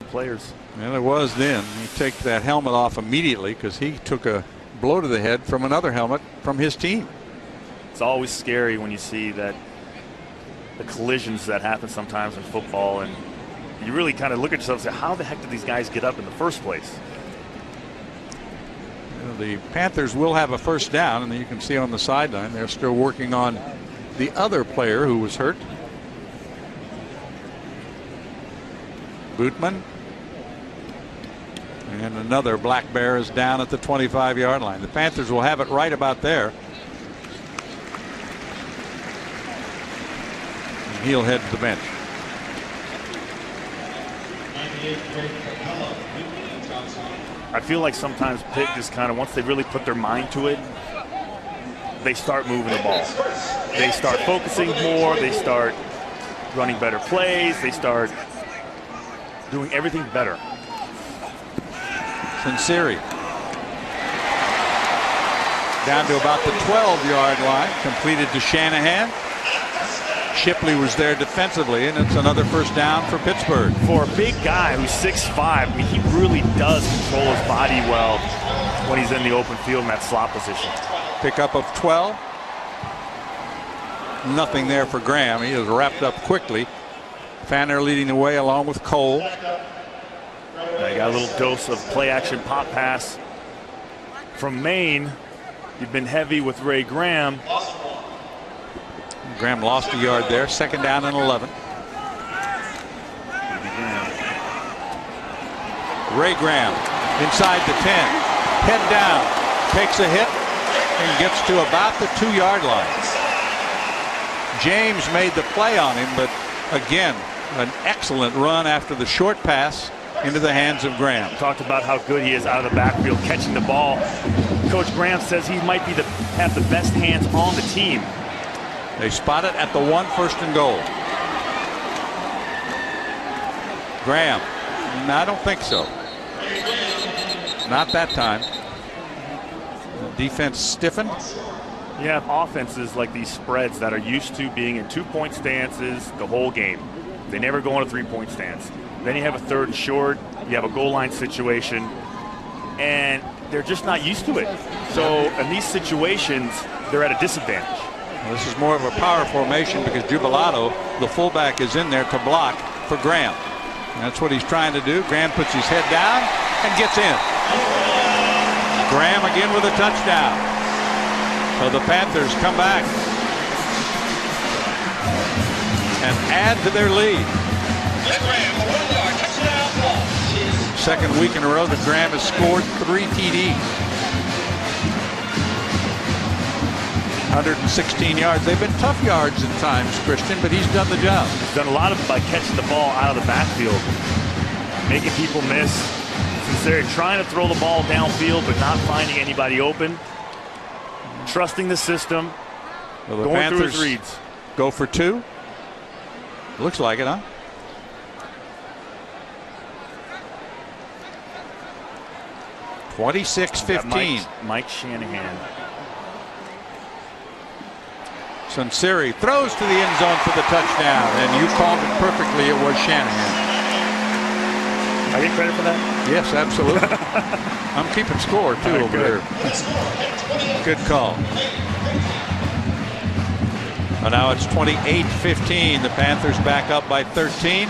players. And it was then. You take that helmet off immediately because he took a blow to the head from another helmet from his team. It's always scary when you see that the collisions that happen sometimes in football, and you really kind of look at yourself and say, how the heck did these guys get up in the first place? The Panthers will have a first down, and you can see on the sideline they're still working on the other player who was hurt. Bootman. And another Black Bear is down at the 25-yard line. The Panthers will have it right about there. And he'll head to the bench. I feel like sometimes Pitt just kind of, once they really put their mind to it, they start moving the ball. They start focusing more. They start running better plays. They start doing everything better. Sinceri down to about the 12-yard line, completed to Shanahan. Shipley was there defensively, and it's another first down for Pittsburgh. For a big guy who's 6'5", I mean, he really does control his body well when he's in the open field in that slot position. Pickup of 12. Nothing there for Graham. He was wrapped up quickly. Fanner leading the way along with Cole. They got a little dose of play-action pop pass from Maine. You've been heavy with Ray Graham. Graham lost a yard there. Second down and 11. Ray Graham inside the 10. Head down. Takes a hit and gets to about the 2-yard line. James made the play on him, but again, an excellent run after the short pass into the hands of Graham. Talked about how good he is out of the backfield catching the ball. Coach Graham says he might be have the best hands on the team. They spot it at the 1, first and goal. Graham. No, I don't think so. Not that time. The defense stiffened. You have offenses like these spreads that are used to being in 2-point stances the whole game. They never go on a 3-point stance. Then you have a 3rd and short. You have a goal line situation. And they're just not used to it. So in these situations, they're at a disadvantage. Well, this is more of a power formation because Jubilato, the fullback, is in there to block for Graham. And that's what he's trying to do. Graham puts his head down and gets in. Graham again with a touchdown. So the Panthers come back and add to their lead. Second week in a row that Graham has scored 3 TDs. 116 yards. They've been tough yards at times, Christian, but he's done the job. He's done a lot of it by catching the ball out of the backfield, making people miss. Sinceri trying to throw the ball downfield, but not finding anybody open. Trusting the system. Well, the going Panthers through his reads. Go for 2. Looks like it, huh? (26-15). Mike Shanahan. Sinceri throws to the end zone for the touchdown, and you called it perfectly. It was Shanahan. I get credit for that? Yes, absolutely. I'm keeping score too over here. Good call. And now it's 28-15. The Panthers back up by 13.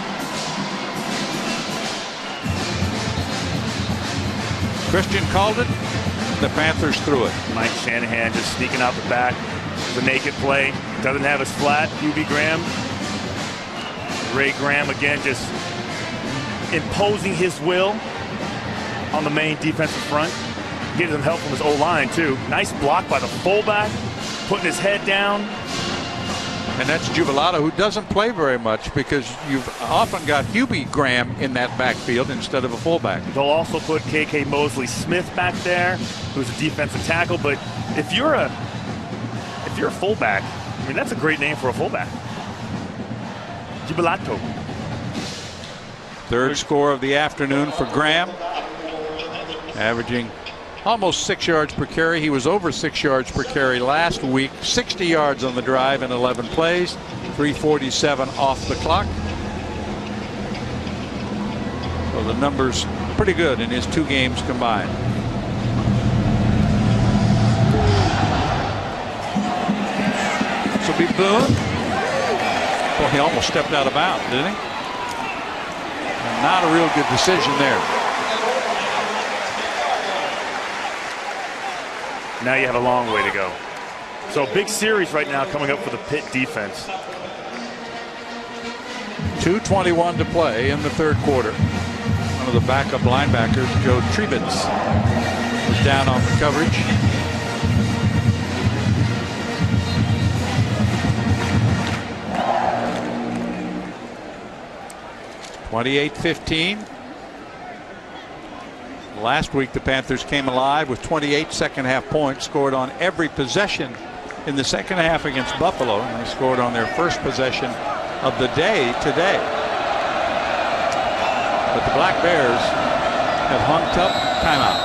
Christian called it. The Panthers threw it. Mike Shanahan just sneaking out the back. The naked play. Doesn't have his flat. QB Graham. Ray Graham again just imposing his will on the Maine defensive front. Getting some help from his O-line too. Nice block by the fullback. Putting his head down. And that's Jubilato, who doesn't play very much because you've often got Hubie Graham in that backfield instead of a fullback. They'll also put K.K. Mosley Smith back there, who's a defensive tackle. But if you're a fullback, I mean, that's a great name for a fullback. Jubilato. Third score of the afternoon for Graham, averaging almost 6 yards per carry. He was over 6 yards per carry last week. 60 yards on the drive in 11 plays. 3:47 off the clock. So the numbers pretty good in his 2 games combined. This will be Boone. Well, he almost stepped out of bounds, didn't he? And not a real good decision there. Now you have a long way to go. So big series right now coming up for the Pitt defense. 2:21 to play in the third quarter. One of the backup linebackers, Joe Trebitz, was down on the coverage. (28-15). Last week the Panthers came alive with 28 second half points, scored on every possession in the second half against Buffalo, and they scored on their first possession of the day today. But the Black Bears have hung tough. Timeout.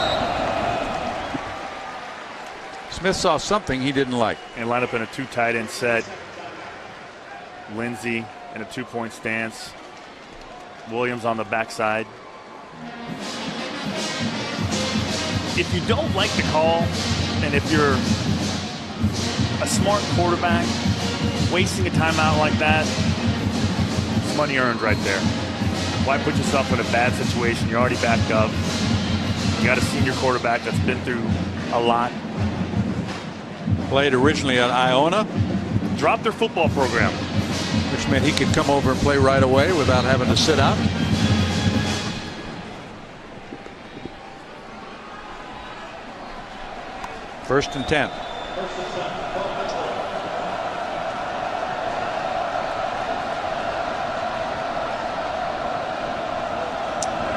Smith saw something he didn't like. And line up in a 2 tight end set. Lindsey in a 2-point stance. Williams on the backside. If you don't like the call, and if you're a smart quarterback, wasting a timeout like that, it's money earned right there. Why put yourself in a bad situation? You're already backed up. You got a senior quarterback that's been through a lot. Played originally at Iona. Dropped their football program. Which meant he could come over and play right away without having to sit out. First and 10.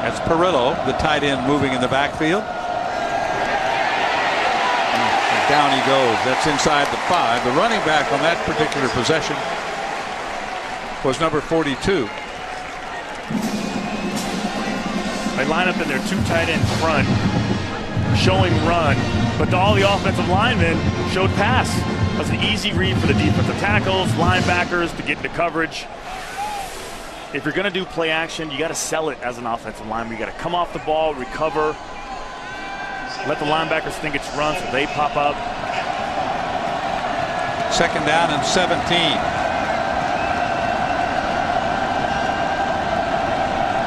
That's Perillo, the tight end, moving in the backfield. And down he goes. That's inside the 5. The running back on that particular possession was number 42. They line up in their 2 tight end front, showing run, but all the offensive linemen showed pass. That was an easy read for the defensive tackles, linebackers to get into coverage. If you're going to do play action, you got to sell it as an offensive lineman. You got to come off the ball, recover, let the linebackers think it's run so they pop up. Second down and 17.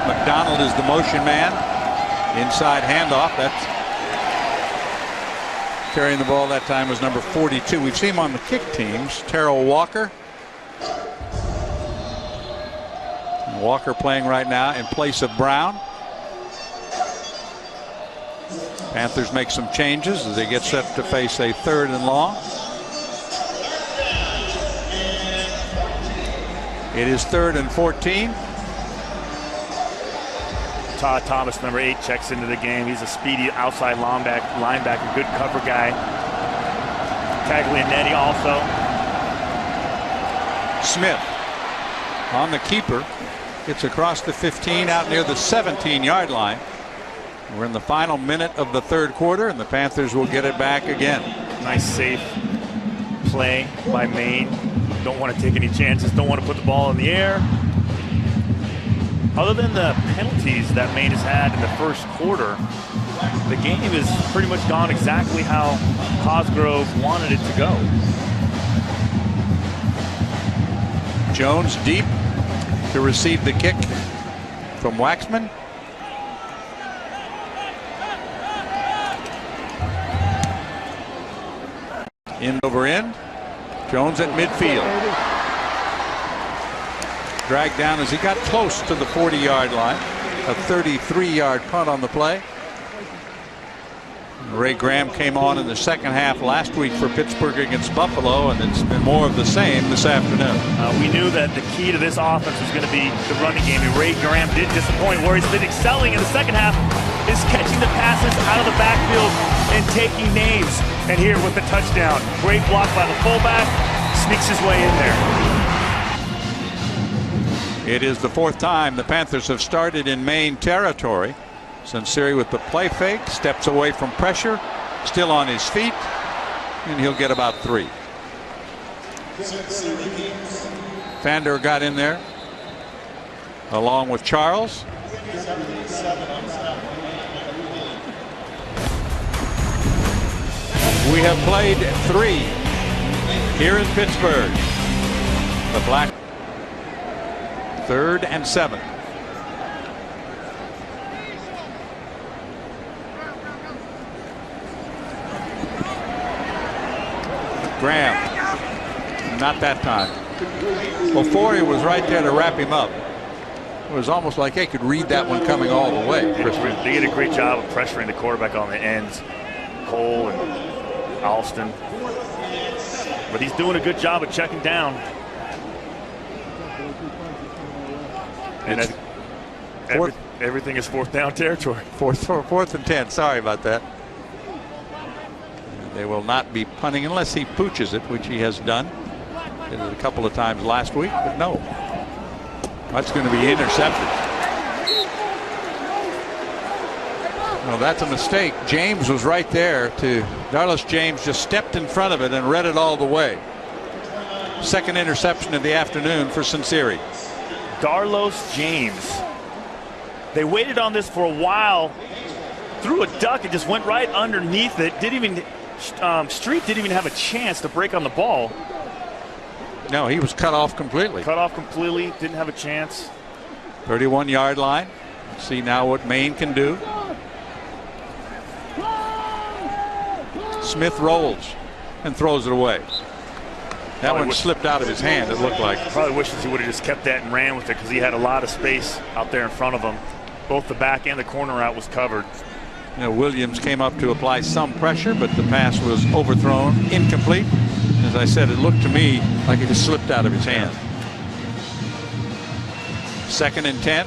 McDonald is the motion man. Inside handoff. That's carrying the ball that time was number 42. We've seen him on the kick teams. Terrell Walker. Walker playing right now in place of Brown. Panthers make some changes as they get set to face a 3rd and long. It is 3rd and 14. Todd Thomas, number 8, checks into the game. He's a speedy outside linebacker, good cover guy. Taglianetti also. Smith on the keeper. Gets across the 15 out near the 17-yard line. We're in the final minute of the third quarter, and the Panthers will get it back again. Nice safe play by Maine. Don't want to take any chances. Don't want to put the ball in the air. Other than the penalties that Maine has had in the first quarter, the game has pretty much gone exactly how Cosgrove wanted it to go. Jones deep to receive the kick from Waxman. End over end. Jones at midfield. Dragged down as he got close to the 40-yard line. A 33-yard punt on the play. Ray Graham came on in the second half last week for Pittsburgh against Buffalo, and it's been more of the same this afternoon. We knew that the key to this offense was going to be the running game, and Ray Graham did disappoint. Where he's been excelling in the second half is catching the passes out of the backfield and taking names. And here with the touchdown, great block by the fullback, sneaks his way in there. It is the 4th time the Panthers have started in Maine territory. Sunseri with the play fake, steps away from pressure, still on his feet, and he'll get about 3. Fander got in there along with Charles. We have played 3 here in Pittsburgh. The Black 3rd and 7. Graham, not that time. Ofori was right there to wrap him up. It was almost like they could read that one coming all the way. They did a great job of pressuring the quarterback on the ends, Cole and Alston. But he's doing a good job of checking down. And everything is 4th down territory. 4th and 10. Sorry about that. They will not be punting unless he pooches it, which he has done. Did it a couple of times last week, but no. That's going to be intercepted. No, that's a mistake. James was right there to Darlis. James just stepped in front of it and read it all the way. 2nd interception of the afternoon for Sinceri. Darlos James. They waited on this for a while. Threw a duck and just went right underneath it. Didn't even Street didn't even have a chance to break on the ball. No, he was cut off completely. Cut off completely. Didn't have a chance. 31-yard line. See now what Maine can do. Smith rolls and throws it away. That one slipped out of his hand, it looked like. Probably wishes he would have just kept that and ran with it because he had a lot of space out there in front of him. Both the back and the corner route was covered. You know, Williams came up to apply some pressure, but the pass was overthrown, incomplete. As I said, it looked to me like it just slipped out of his hand. 2nd and 10.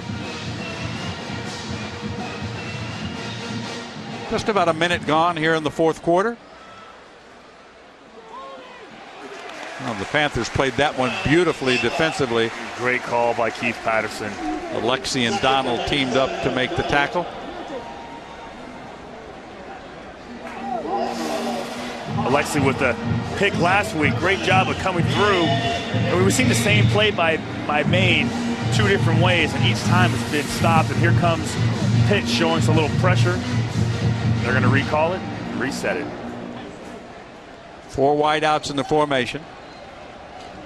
Just about a minute gone here in the 4th quarter. Well, the Panthers played that one beautifully defensively. Great call by Keith Patterson. Alexi and Donald teamed up to make the tackle. Alexi with the pick last week. Great job of coming through. And we've seen the same play by Maine 2 different ways, and each time it's been stopped. And here comes Pitt showing us a little pressure. They're going to recall it, reset it. 4 wideouts in the formation.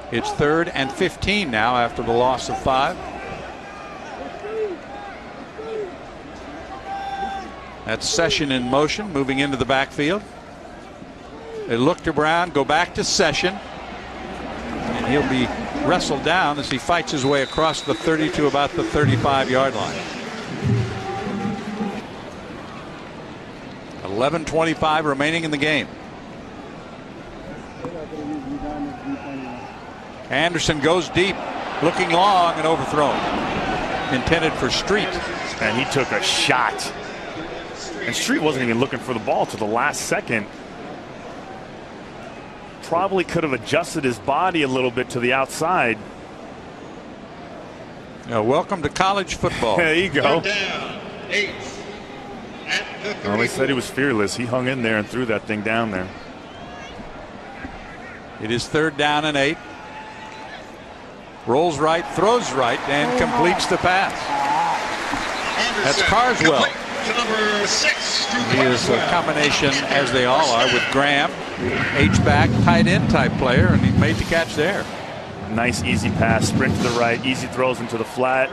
It's 3rd and 15 now after the loss of 5. That's Session in motion, moving into the backfield. They look to Brown, go back to Session, and he'll be wrestled down as he fights his way across the 30 to about the 35-yard line. 11:25 remaining in the game. Anderson goes deep, looking long and overthrown. Intended for Street. And he took a shot. And Street wasn't even looking for the ball to the last second. Probably could have adjusted his body a little bit to the outside. Welcome to college football. There you go. 3rd down, 8. Well, they said he was fearless. He hung in there and threw that thing down there. It is 3rd down and 8. Rolls right, throws right, and completes the pass. That's Carswell. To number 6. He is a combination, as they all are, with Graham, H-back, tight end type player, and he made the catch there. Nice easy pass, sprint to the right, easy throws into the flat.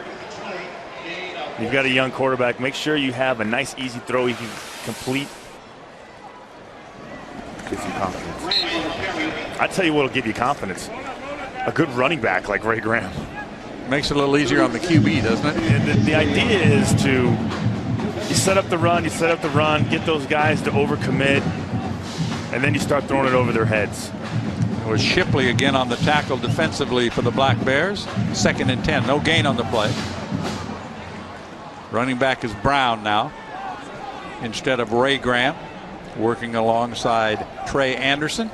You've got a young quarterback. Make sure you have a nice easy throw you can complete. Gives you confidence. I tell you what'll give you confidence. A good running back like Ray Graham. Makes it a little easier on the QB, doesn't it? And the idea is to you set up the run, get those guys to overcommit, and then you start throwing it over their heads. It was Shipley again on the tackle defensively for the Black Bears. 2nd and 10, no gain on the play. Running back is Brown now instead of Ray Graham, working alongside Trey Anderson.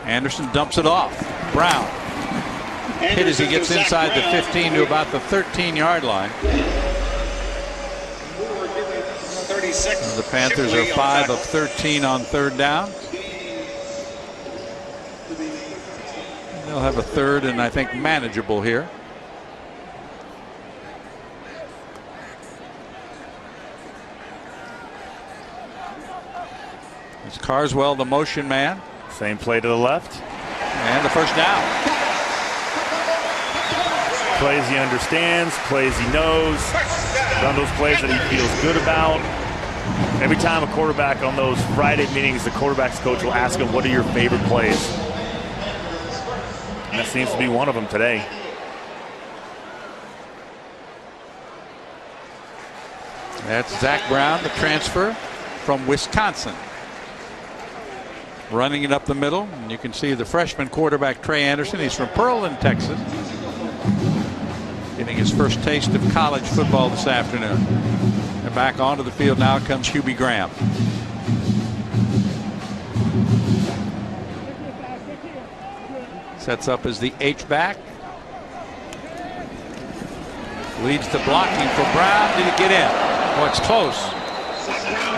Anderson dumps it off. Brown hit as he gets inside the 15 to about the 13-yard line. The Panthers are 5 of 13 on 3rd down. They'll have a 3rd and I think manageable here. It's Carswell, the motion man. Same play to the left. And the first down. Plays he understands, plays he knows. Done those plays that he feels good about. Every time a quarterback on those Friday meetings, the quarterback's coach will ask him, what are your favorite plays? And that seems to be one of them today. That's Zach Brown, the transfer from Wisconsin. Running it up the middle, and you can see the freshman quarterback Trey Anderson. He's from Pearland, Texas. Getting his first taste of college football this afternoon. And back onto the field now comes Hubie Graham. Sets up as the H-back. Leads the blocking for Brown. Did it get in? Oh, it's close.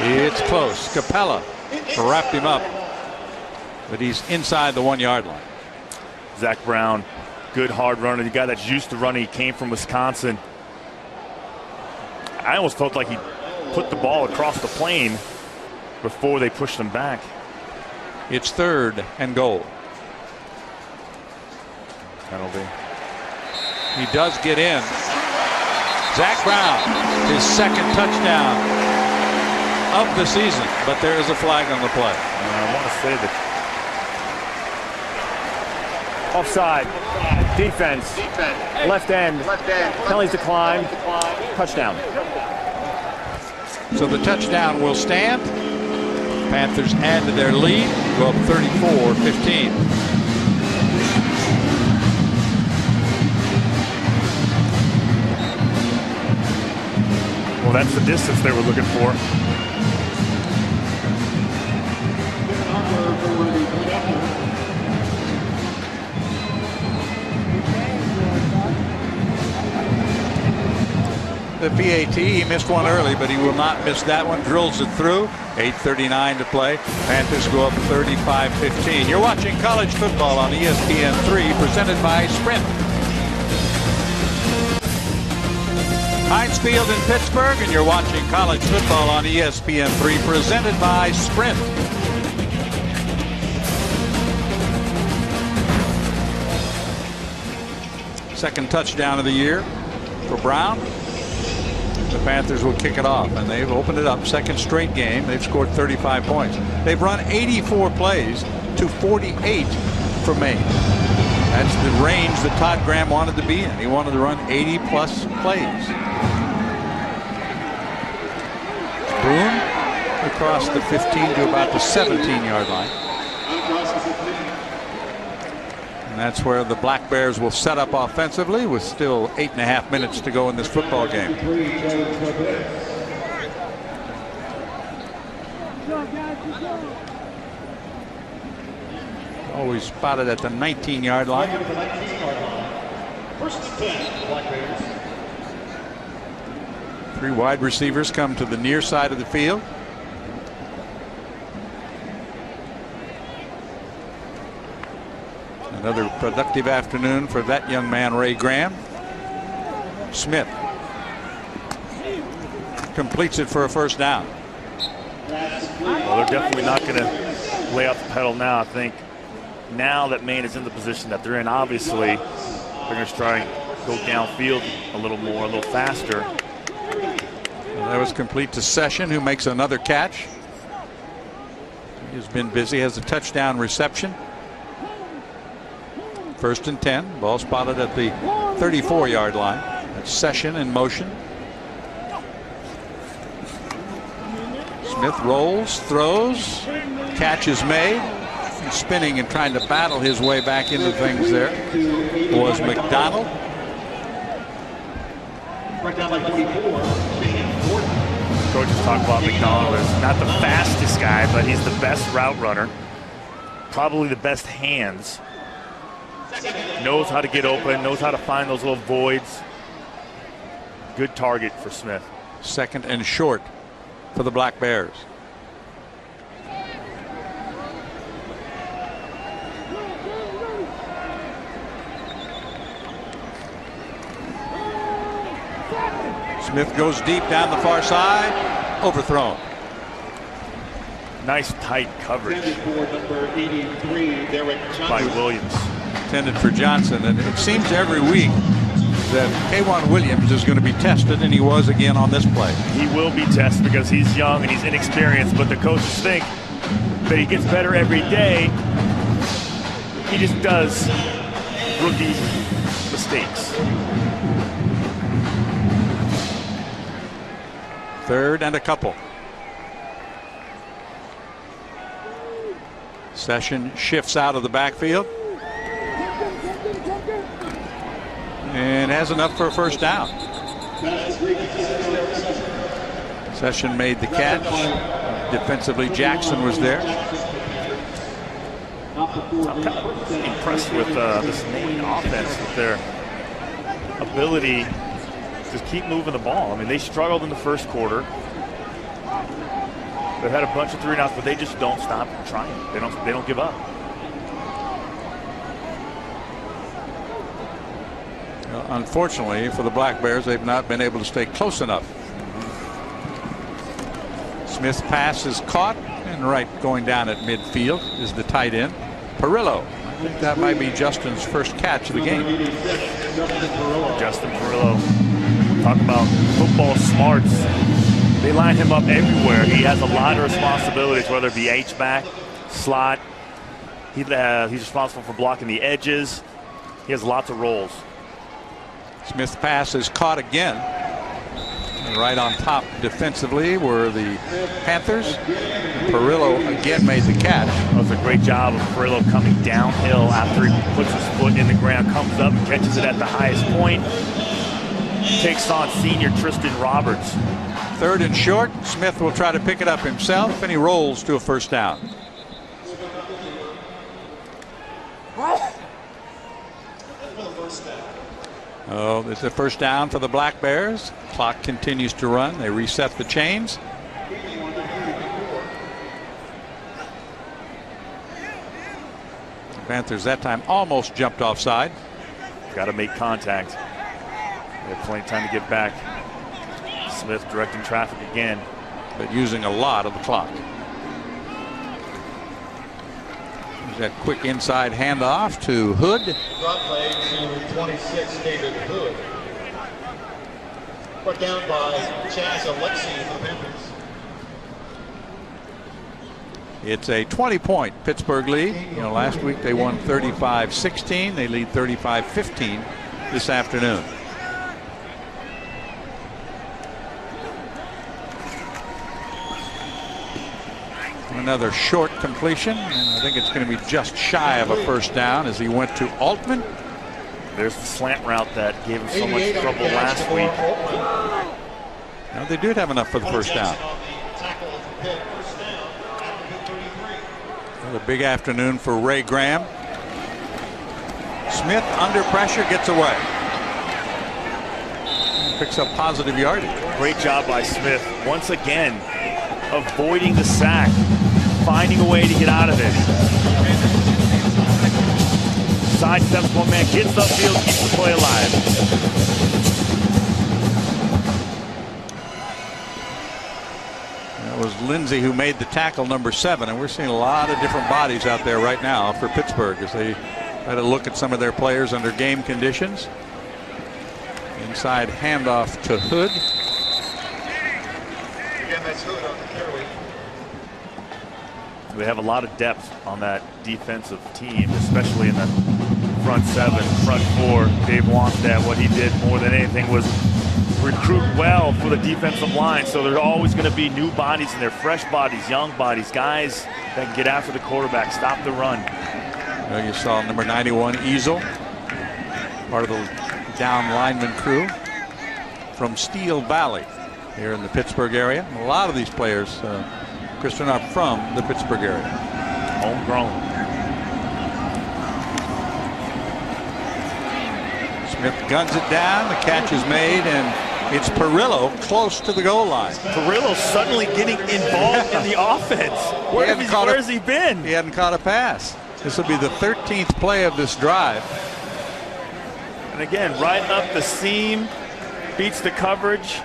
It's close. Capella wrapped him up. But he's inside the 1-yard line. Zach Brown, good hard runner. The guy that's used to running. He came from Wisconsin. I almost felt like he put the ball across the plane before they pushed him back. It's 3rd and goal. Penalty. He does get in. Zach Brown, his second touchdown of the season, but there is a flag on the play. I want to say that. Offside. Defense. Left end. Penalties decline. Touchdown. So the touchdown will stand. Panthers add to their lead. Go up 34-15. Well, that's the distance they were looking for. The PAT, he missed one early, but he will not miss that one. Drills it through. 8:39 to play. Panthers go up 35-15. You're watching college football on ESPN3, presented by Sprint. Heinz Field in Pittsburgh, and you're watching college football on ESPN3, presented by Sprint. Second touchdown of the year for Brown. The Panthers will kick it off, and they've opened it up. Second straight game. They've scored 35 points. They've run 84 plays to 48 for Maine. That's the range that Todd Graham wanted to be in. He wanted to run 80-plus plays. Boone across the 15 to about the 17-yard line. And that's where the Black Bears will set up offensively with still 8.5 minutes to go in this football game. Always spotted at the 19-yard line. Three wide receivers come to the near side of the field. Another productive afternoon for that young man, Ray Graham. Smith completes it for a first down. Well, they're definitely not going to lay off the pedal now. I think now that Maine is in the position that they're in, obviously, they're going to try and go downfield a little more, a little faster. And that was complete to Session, who makes another catch. He's been busy, has a touchdown reception. 1st and 10. Ball spotted at the 34-yard line. That's Session in motion. Smith rolls, throws, catch is made. He's spinning and trying to battle his way back into things there was McDonald. Coaches talk about McDonald as not the fastest guy, but he's the best route runner. Probably the best hands. Knows how to get open, knows how to find those little voids. Good target for Smith. 2nd and short for the Black Bears. Smith goes deep down the far side. Overthrown. Nice tight coverage number 83, by Williams. Intended for Johnson, and it seems every week that K'Wan Williams is going to be tested, and he was again on this play. He will be tested because he's young and he's inexperienced, but the coaches think that he gets better every day. He just does rookie mistakes. 3rd and a couple. Session shifts out of the backfield and has enough for a first down. Session made the catch. Defensively, Jackson was there. I'm kind of impressed with this Maine offense, with their ability to keep moving the ball. I mean, they struggled in the first quarter. They've had a bunch of 3-and-outs, but they just don't stop trying. They don't give up. Unfortunately for the Black Bears, they've not been able to stay close enough. Smith's pass is caught, and right going down at midfield is the tight end, Perillo. I think that might be Justin's first catch of the game. Justin Perillo. Talk about football smarts. They line him up everywhere. He has a lot of responsibilities, whether it be H-back, slot. He's responsible for blocking the edges. He has lots of roles. Smith's pass is caught again. And right on top defensively were the Panthers. Perillo again made the catch. That was a great job of Perillo coming downhill after he puts his foot in the ground, comes up and catches it at the highest point. Takes on senior Tristan Roberts. 3rd and short. Smith will try to pick it up himself, and he rolls to a first down. Oh, it's a first down for the Black Bears. Clock continues to run. They reset the chains. The Panthers that time almost jumped offside. Got to make contact. They have plenty of time to get back. Smith directing traffic again, but using a lot of the clock. There's that quick inside handoff to Hood. Drop play to 26, David Hood. Brought down by Chaz Alexi for the Panthers. It's a 20-point Pittsburgh lead. You know, last week they won 35-16. They lead 35-15 this afternoon. Another short completion, and I think it's going to be just shy of a first down as he went to Altman. There's the slant route that gave him so much trouble last week. Now they did have enough for the first down. Another big afternoon for Ray Graham. Smith under pressure gets away. Picks up positive yardage. Great job by Smith once again, avoiding the sack, finding a way to get out of it. Sidesteps one man, gets upfield, keeps the play alive. That was Lindsey who made the tackle, number 7, and we're seeing a lot of different bodies out there right now for Pittsburgh as they try to look at some of their players under game conditions. Inside handoff to Hood. Again, that's Hood on the carry. They have a lot of depth on that defensive team, especially in the front 7, front 4. Dave Wanstead, what he did more than anything was recruit well for the defensive line. So there's always going to be new bodies in there, fresh bodies, young bodies, guys that can get after the quarterback, stop the run. Well, you saw number 91 Easel, part of the down lineman crew from Steel Valley here in the Pittsburgh area. A lot of these players, Christian, are from the Pittsburgh area. Homegrown. Smith guns it down. The catch is made, and it's Perillo close to the goal line. Perillo suddenly getting involved in the offense. Where has he been? He hadn't caught a pass. This will be the 13th play of this drive. And again, right up the seam, beats the coverage.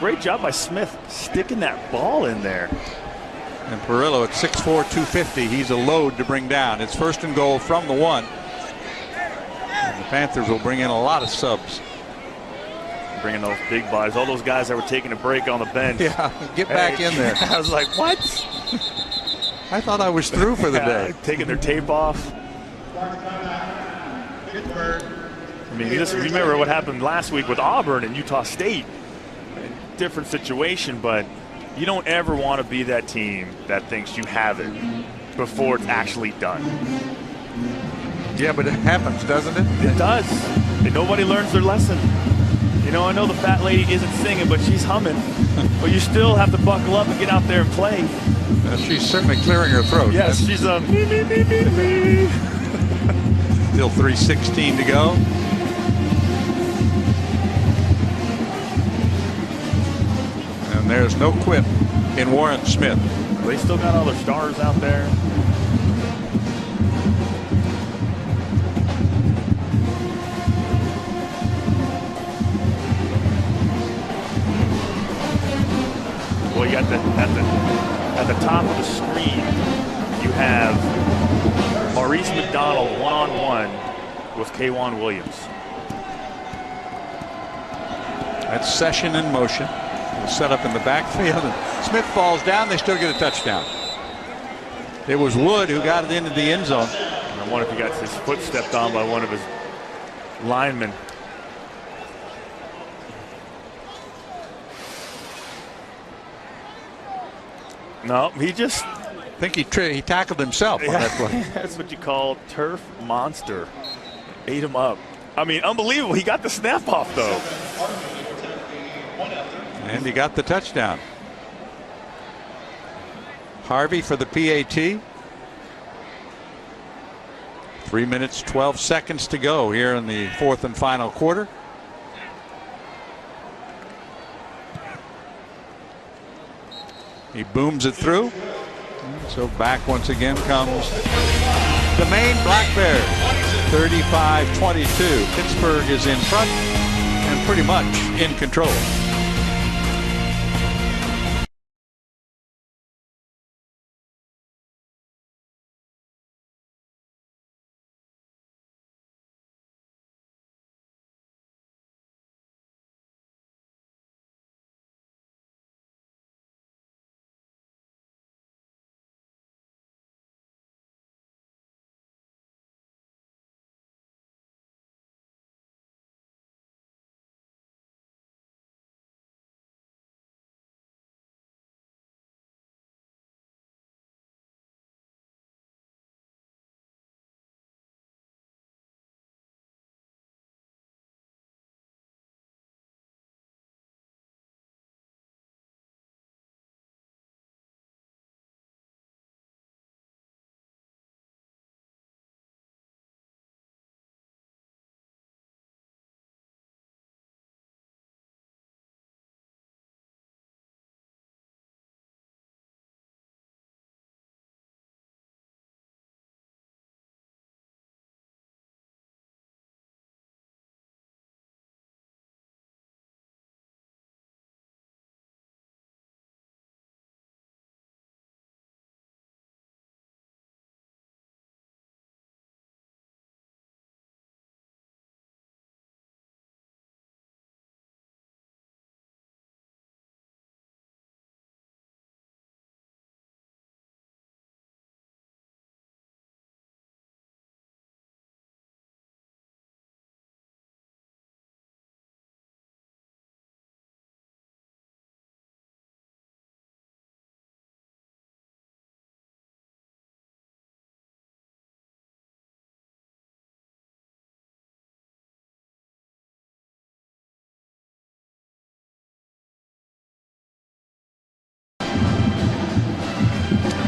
Great job by Smith sticking that ball in there. And Perillo at 6'4", 250. He's a load to bring down. It's 1st and goal from the 1. And the Panthers will bring in a lot of subs. Bringing those big bodies, all those guys that were taking a break on the bench. Yeah, get back in there. I was like, what? I thought I was through for the day. Taking their tape off. I mean, you just remember what happened last week with Auburn and Utah State. Different situation, but you don't ever want to be that team that thinks you have it before it's actually done. Yeah, but it happens, doesn't it? It does. And nobody learns their lesson. You know, I know the fat lady isn't singing, but she's humming. But you still have to buckle up and get out there and play. She's certainly clearing her throat. Yes, she's Still 3:16 to go. And there's no quit in Warren Smith. They still got all their stars out there. Well, you got at the top of the screen, you have Maurice McDonald one-on-one with K'Wan Williams. That's Session in motion. Set up in the backfield, and Smith falls down. They still get a touchdown. It was Wood who got it into the end zone. And I wonder if he got his foot stepped on by one of his linemen. No, he just... I think he tackled himself on that play. That's what you call turf monster. Ate him up. I mean, unbelievable. He got the snap off, though. And he got the touchdown. Harvey for the PAT. 3 minutes, 12 seconds to go here in the 4th and final quarter. He booms it through. So back once again comes the Maine Black Bears. 35-22. Pittsburgh is in front and pretty much in control.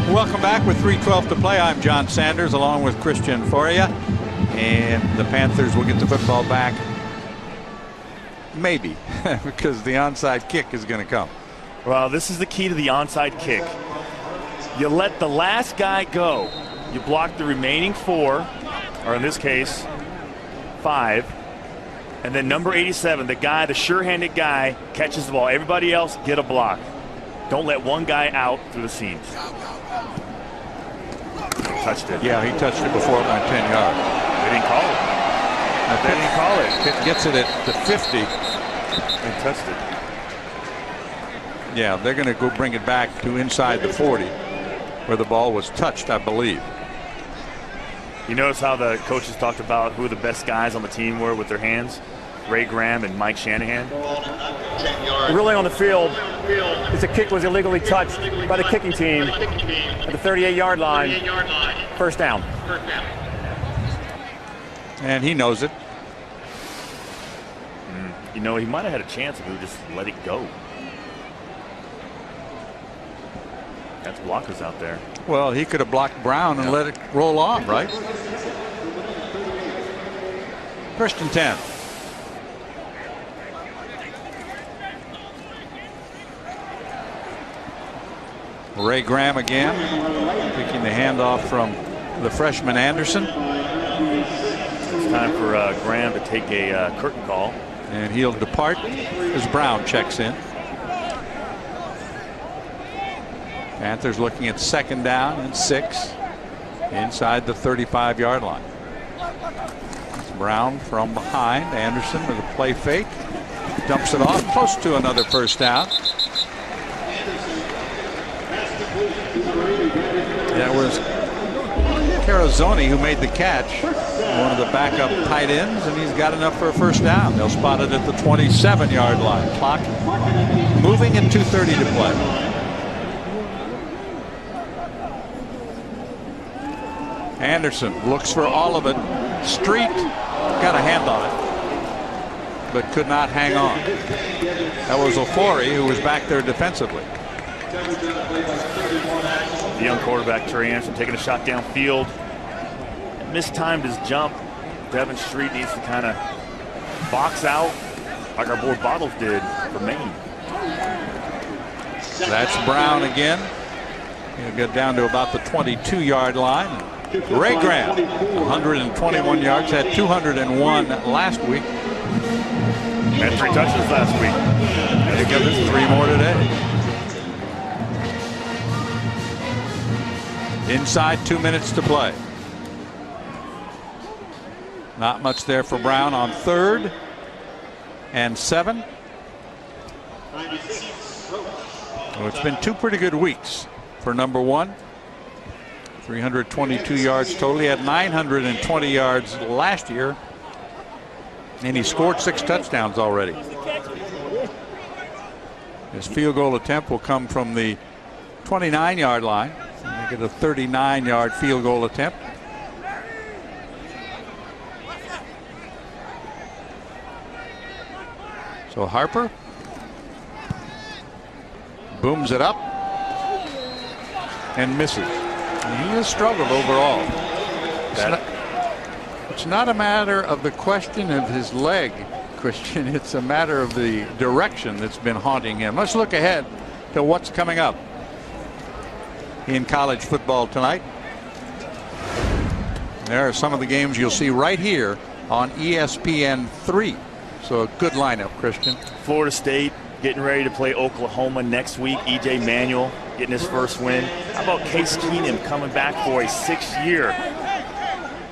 Welcome back with 3:12 to play. I'm John Sanders along with Christian Foria. And the Panthers will get the football back. Maybe, because the onside kick is going to come. Well, this is the key to the onside kick. You let the last guy go. You block the remaining 4, or in this case, 5. And then number 87, the guy, the sure-handed guy, catches the ball. Everybody else get a block. Don't let one guy out through the seams. He touched it. Yeah, he touched it before it went 10 yards. They didn't call it. They didn't call it. Pitt gets it at the 50. They touched it. Yeah, they're going to go bring it back to inside the 40 where the ball was touched, I believe. You notice how the coaches talked about who the best guys on the team were with their hands? Ray Graham and Mike Shanahan. Ruling on the field is the kick was illegally touched by the kicking team at the 38-yard line. First down. And he knows it. You know, he might have had a chance if he would just let it go. That's blockers out there. Well, he could have blocked Brown and let it roll on, right? First and 10. Ray Graham again, picking the handoff from the freshman Anderson. It's time for Graham to take a curtain call. And he'll depart as Brown checks in. Panthers looking at 2nd down and 6 inside the 35-yard line. Brown from behind. Anderson with a play fake. Dumps it off close to another first down. That was Carazoni who made the catch. One of the backup tight ends, and he's got enough for a first down. They'll spot it at the 27-yard line. Clock moving and 2:30 to play. Anderson looks for all of it. Street got a hand on it, but could not hang on. That was Ofori who was back there defensively. The young quarterback Trey Anderson taking a shot downfield. Mistimed his jump. Devin Street needs to kind of box out like our boy Bottles did for Maine. That's Brown again. He'll get down to about the 22-yard line. Ray Graham, 121 yards, had 201 last week. Had 3 touches last week. There you go, 3 more today. Inside 2 minutes to play. Not much there for Brown on 3rd and 7. Well, it's been 2 pretty good weeks for number 1. 322 yards total. He had 920 yards last year, and he scored 6 touchdowns already. His field goal attempt will come from the 29-yard line. Make it a 39-yard field goal attempt. So Harper booms it up and misses. And he has struggled overall. It's not a matter of the question of his leg, Christian. It's a matter of the direction that's been haunting him. Let's look ahead to what's coming up in college football tonight. There are some of the games you'll see right here on ESPN3. So a good lineup, Christian. Florida State getting ready to play Oklahoma next week. E.J. Manuel getting his first win. How about Case Keenum coming back for a 6th year?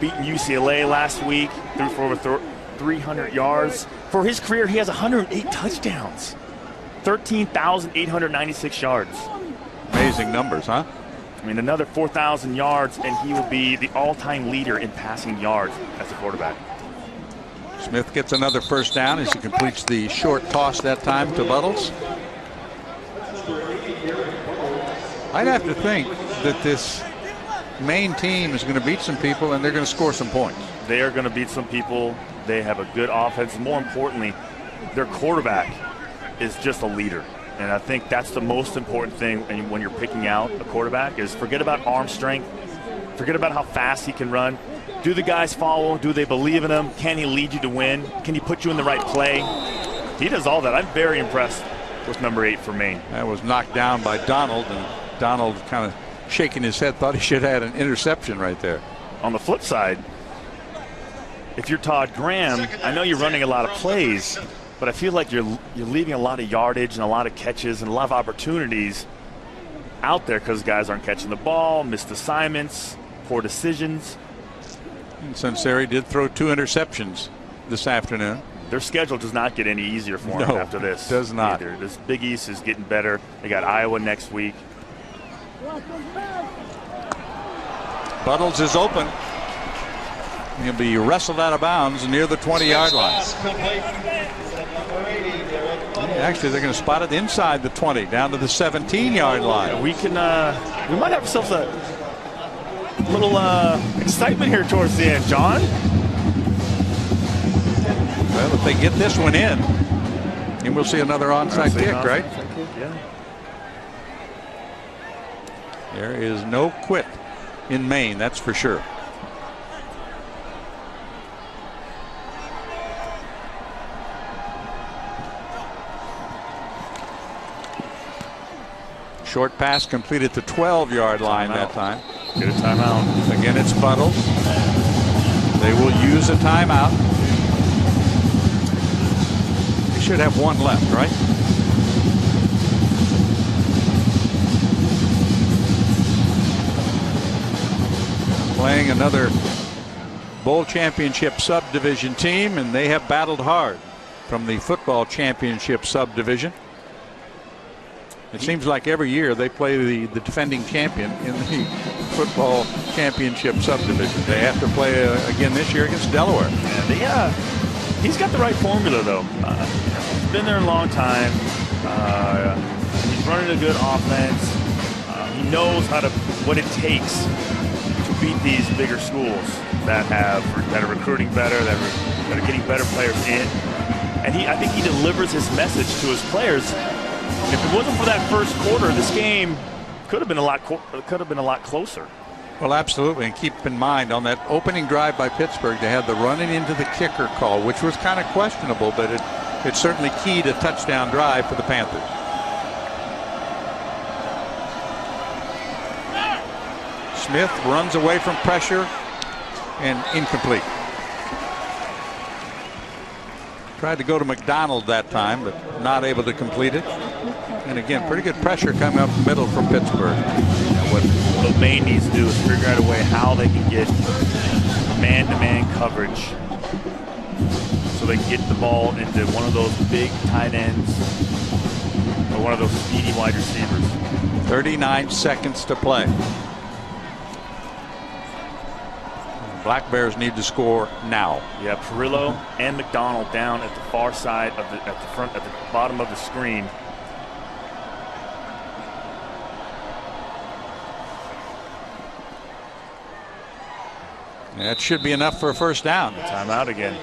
Beating UCLA last week. Threw for over 300 yards. For his career, he has 108 touchdowns. 13,896 yards. Amazing numbers, huh? I mean, another 4,000 yards, and he will be the all-time leader in passing yards as a quarterback. Smith gets another first down as he completes the short toss that time to Buttles. I'd have to think that this Maine team is going to beat some people, and they're going to score some points. They are going to beat some people. They have a good offense. And more importantly, their quarterback is just a leader. And I think that's the most important thing when you're picking out a quarterback is forget about arm strength. Forget about how fast he can run. Do the guys follow him? Do they believe in him? Can he lead you to win? Can he put you in the right play? He does all that. I'm very impressed with number 8 for Maine. That was knocked down by Donald, and Donald kind of shaking his head, thought he should have had an interception right there. On the flip side, if you're Todd Graham, I know you're running a lot of plays, but I feel like you're leaving a lot of yardage and a lot of catches and a lot of opportunities out there because guys aren't catching the ball, missed assignments, poor decisions. And Sunseri did throw 2 interceptions this afternoon. Their schedule does not get any easier for them after this. Does not. Either. This Big East is getting better. They got Iowa next week. Buttles is open. He'll be wrestled out of bounds near the 20-yard line. Actually, they're going to spot it inside the 20, down to the 17-yard line. We can. We might have ourselves a little excitement here towards the end, John. Well, if they get this one in, and we'll see another onside kick, right? Yeah. There is no quit in Maine, that's for sure. Short pass completed the 12-yard line that time. Get a timeout. Again, it's Buttles. They will use a timeout. They should have one left, right? Playing another bowl championship subdivision team, and they have battled hard from the football championship subdivision. It seems like every year they play the defending champion in the football championship subdivision. They have to play again this year against Delaware. Yeah, he's got the right formula, though. He's been there a long time. He's running a good offense. He knows what it takes to beat these bigger schools that are recruiting better, that are getting better players in. And I think he delivers his message to his players. If it wasn't for that first quarter, this game could have been a lot closer. Well, absolutely, and keep in mind on that opening drive by Pittsburgh, they had the running into the kicker call, which was kind of questionable, but it's certainly key to touchdown drive for the Panthers. Smith runs away from pressure and incomplete. Tried to go to McDonald that time, but not able to complete it. And again, pretty good pressure coming up the middle from Pittsburgh. What Maine needs to do is figure out a way how they can get man-to-man coverage so they can get the ball into one of those big tight ends or one of those speedy wide receivers. 39 seconds to play. Black Bears need to score now. Yeah, Perillo and McDonald down at the far side of at the bottom of the screen. That should be enough for a first down. Timeout again.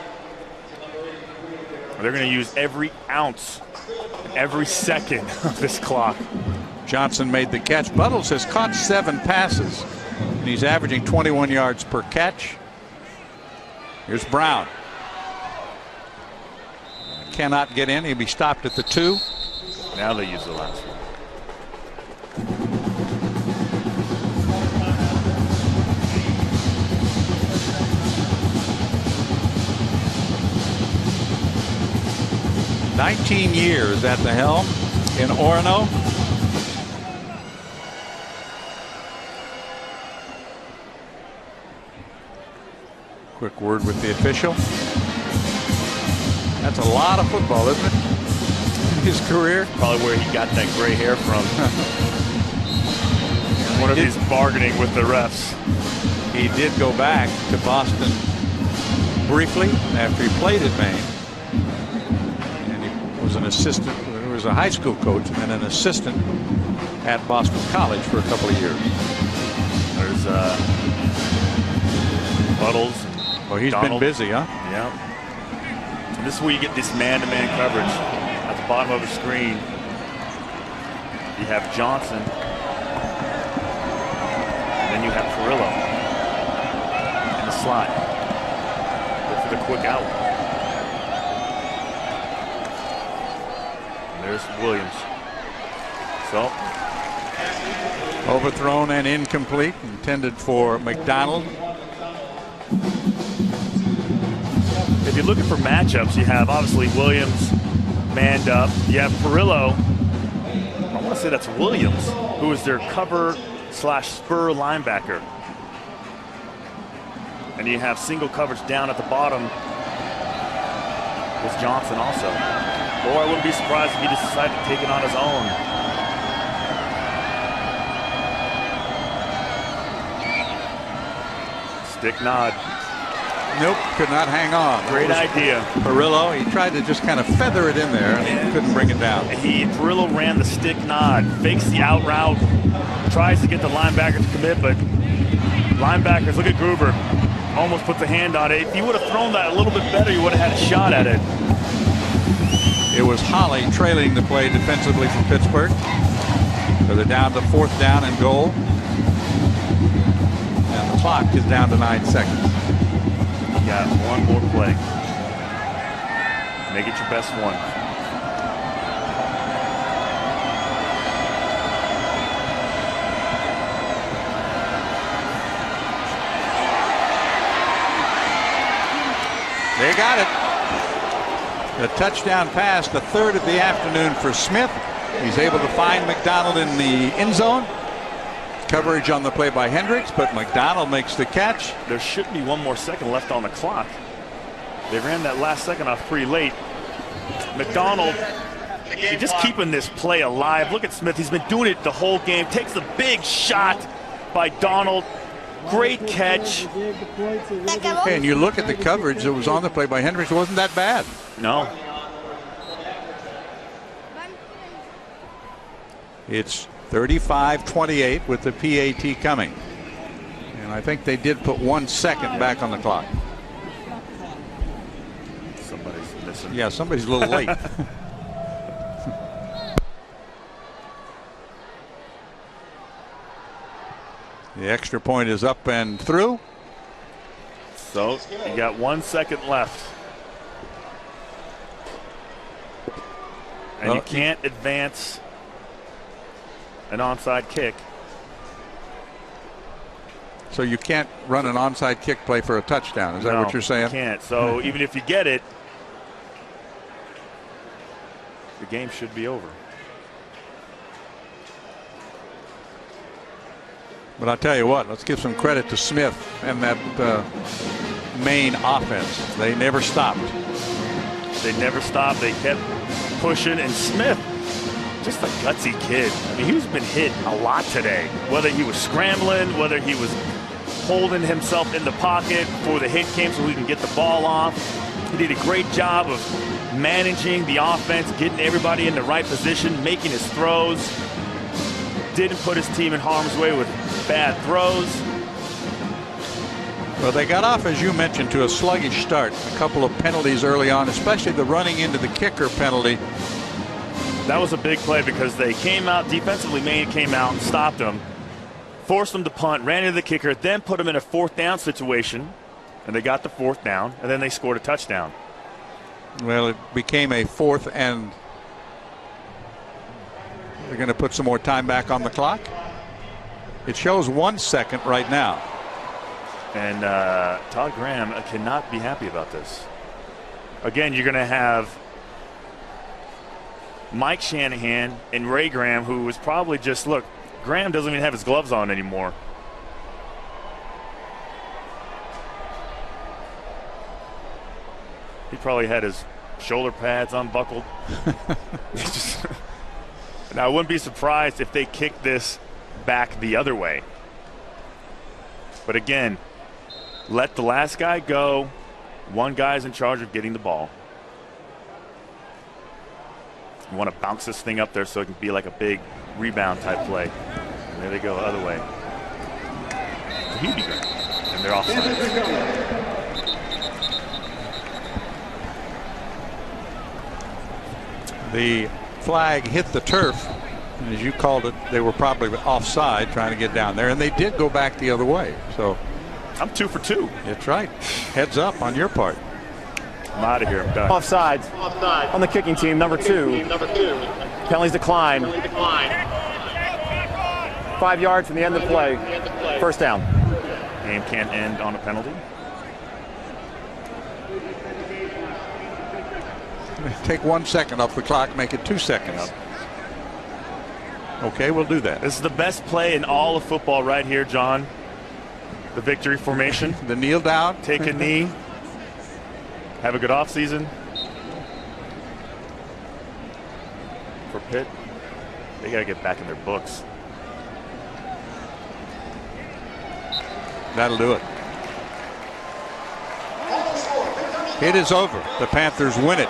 They're going to use every ounce, every second of this clock. Johnson made the catch. Buttles has caught 7 passes. And he's averaging 21 yards per catch. Here's Brown. Cannot get in. He'll be stopped at the 2. Now they use the last one. "19 years at the helm in Orono. Quick word with the official. That's a lot of football, isn't it? His career. Probably where he got that gray hair from. One of these bargaining with the refs. He did go back to Boston briefly after he played at Maine. And he was an assistant. He was a high school coach and then an assistant at Boston College for a couple of years. There's Buttles. Well, he's been busy, huh? Yeah. And this is where you get this man-to-man coverage at the bottom of the screen. You have Johnson. And then you have Perillo in the slot. Look for the quick out. And there's Williams. So. Overthrown and incomplete. Intended for McDonald. If you're looking for matchups, you have obviously Williams manned up. You have Perillo. I want to say that's Williams, who is their cover/spur linebacker. And you have single coverage down at the bottom with Johnson also. Or I wouldn't be surprised if he just decided to take it on his own. Stick nod. Nope, could not hang on. Great idea. Perillo, he tried to just kind of feather it in there and couldn't bring it down. Perillo ran the stick nod, fakes the out route, tries to get the linebacker to commit, but linebackers, look at Gruber, almost puts a hand on it. If he would have thrown that a little bit better, he would have had a shot at it. It was Holly trailing the play defensively from Pittsburgh. So they're down to 4th down and goal. And the clock is down to 9 seconds. You got one more play. Make it your best one. They got it. A touchdown pass, the 3rd of the afternoon for Smith. He's able to find McDonald in the end zone. Coverage on the play by Hendricks, but McDonald makes the catch. There should be one more second left on the clock. They ran that last second off pretty late. McDonald, you're just keeping this play alive. Look at Smith. He's been doing it the whole game. Takes the big shot by Donald. Great catch. And you look at the coverage that was on the play by Hendricks. It wasn't that bad. No. It's 35-28 with the PAT coming. And I think they did put 1 second back on the clock. Somebody's missing. Yeah, somebody's a little late. The extra point is up and through. So you got 1 second left. And you can't advance an onside kick. So you can't run an onside kick play for a touchdown. Is that what you're saying? You can't. So even if you get it, the game should be over. But I'll tell you what, let's give some credit to Smith and that Maine offense. They never stopped. They never stopped. They kept pushing. And Smith, just a gutsy kid. I mean, he's been hit a lot today. Whether he was scrambling, whether he was holding himself in the pocket before the hit came so he can get the ball off. He did a great job of managing the offense, getting everybody in the right position, making his throws. Didn't put his team in harm's way with bad throws. Well, they got off, as you mentioned, to a sluggish start. A couple of penalties early on, especially the running into the kicker penalty. That was a big play because they came out defensively. Maine came out and stopped them, forced them to punt, ran into the kicker, then put them in a 4th down situation, and they got the 4th down, and then they scored a touchdown. Well, it became a 4th, and they're going to put some more time back on the clock. It shows 1 second right now. And Todd Graham cannot be happy about this. Again, you're going to have Mike Shanahan and Ray Graham, who was probably just, look, Graham doesn't even have his gloves on anymore. He probably had his shoulder pads unbuckled. Now, I wouldn't be surprised if they kick this back the other way. But again, let the last guy go. One guy's in charge of getting the ball. You want to bounce this thing up there so it can be like a big rebound type play. And there they go the other way. He'd be good. And they're offside. The flag hit the turf, and as you called it, they were probably offside trying to get down there, and they did go back the other way. So I'm 2 for 2. That's right. Heads up on your part. I'm out of here. I'm done. Offside on the kicking team, number 2. Penalties decline. 5 yards from the end of the play. 1st down. Game can't end on a penalty. Take 1 second off the clock, make it 2 seconds. Okay, we'll do that. This is the best play in all of football right here, John. The victory formation. The kneel down. Take a knee. Have a good offseason. For Pitt, they got to get back in their books. That'll do it. It is over. The Panthers win it.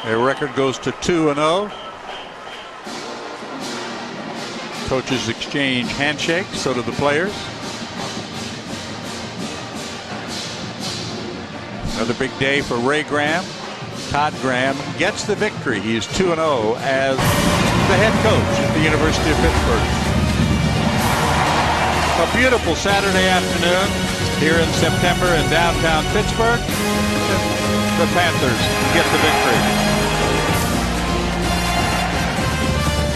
Their record goes to 2-0. Coaches exchange handshakes, so do the players. Another big day for Ray Graham. Todd Graham gets the victory. He is 2-0 as the head coach at the University of Pittsburgh. A beautiful Saturday afternoon here in September in downtown Pittsburgh. The Panthers get the victory.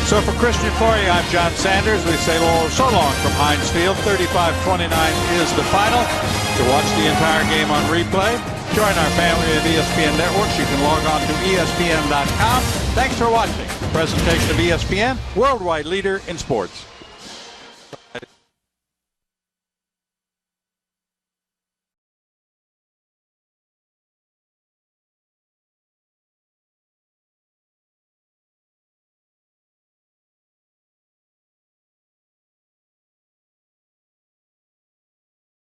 So for Christian Flory, I'm John Sanders. We say so long from Heinz Field. 35-29 is the final. To watch the entire game on replay, join our family of ESPN networks. You can log on to ESPN.com. Thanks for watching. Presentation of ESPN, worldwide leader in sports.